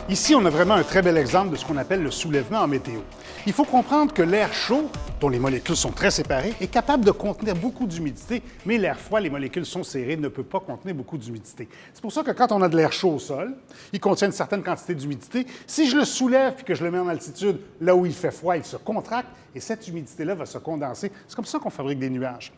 Ici, on a vraiment un très bel exemple de ce qu'on appelle le soulèvement en météo. Il faut comprendre que l'air chaud, dont les molécules sont très séparées, est capable de contenir beaucoup d'humidité, mais l'air froid, les molécules sont serrées, ne peut pas contenir beaucoup d'humidité. C'est pour ça que quand on a de l'air chaud au sol, il contient une certaine quantité d'humidité. Si je le soulève et que je le mets en altitude, là où il fait froid, il se contracte et cette humidité-là va se condenser. C'est comme ça qu'on fabrique des nuages.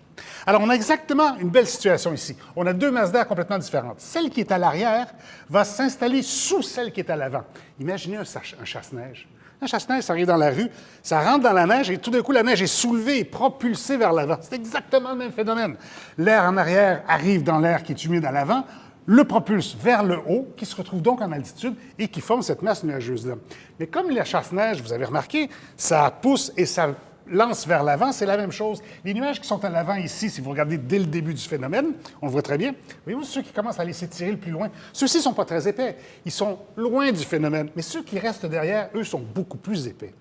Alors, on a exactement une belle situation ici. On a deux masses d'air complètement différentes. Celle qui est à l'arrière va s'installer sous celle qui est à l'avant. Imaginez un chasse-neige. Un chasse-neige, ça arrive dans la rue, ça rentre dans la neige et tout d'un coup, la neige est soulevée et propulsée vers l'avant. C'est exactement le même phénomène. L'air en arrière arrive dans l'air qui est humide à l'avant, le propulse vers le haut, qui se retrouve donc en altitude et qui forme cette masse nuageuse-là. Mais comme la chasse-neige, vous avez remarqué, ça pousse et ça lance vers l'avant, c'est la même chose. Les nuages qui sont à l'avant ici, si vous regardez dès le début du phénomène, on le voit très bien. Voyez-vous, ceux qui commencent à aller s'étirer le plus loin, ceux-ci ne sont pas très épais. Ils sont loin du phénomène. Mais ceux qui restent derrière, eux, sont beaucoup plus épais.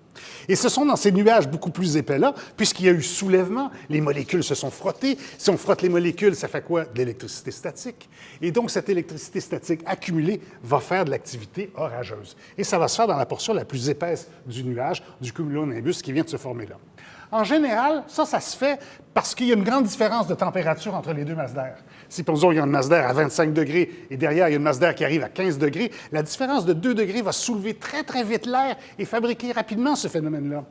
Et ce sont dans ces nuages beaucoup plus épais-là, puisqu'il y a eu soulèvement, les molécules se sont frottées. Si on frotte les molécules, ça fait quoi? De l'électricité statique. Et donc, cette électricité statique accumulée va faire de l'activité orageuse. Et ça va se faire dans la portion la plus épaisse du nuage, du cumulonimbus qui vient de se former là. En général, ça se fait parce qu'il y a une grande différence de température entre les deux masses d'air. Si, par exemple, il y a une masse d'air à 25 degrés et derrière, il y a une masse d'air qui arrive à 15 degrés, la différence de 2 degrés va soulever très, très vite l'air et fabriquer rapidement ce phénomène-là.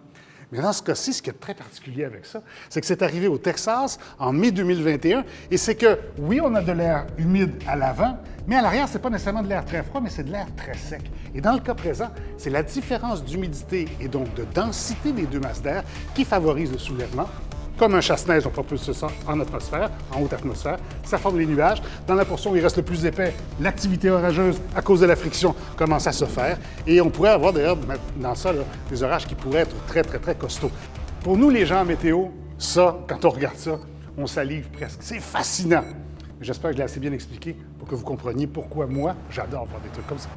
Mais dans ce cas-ci, ce qui est très particulier avec ça, c'est que c'est arrivé au Texas en mai 2021, et c'est que, oui, on a de l'air humide à l'avant, mais à l'arrière, ce n'est pas nécessairement de l'air très froid, mais c'est de l'air très sec. Et dans le cas présent, c'est la différence d'humidité et donc de densité des deux masses d'air qui favorise le soulèvement. Comme un chasse-neige, on propulse ça en atmosphère, en haute atmosphère, ça forme les nuages. Dans la portion où il reste le plus épais, l'activité orageuse, à cause de la friction, commence à se faire. Et on pourrait avoir d'ailleurs dans ça là, des orages qui pourraient être très, très, très costauds. Pour nous, les gens en météo, ça, quand on regarde ça, on salive presque. C'est fascinant. J'espère que je l'ai assez bien expliqué pour que vous compreniez pourquoi moi, j'adore voir des trucs comme ça.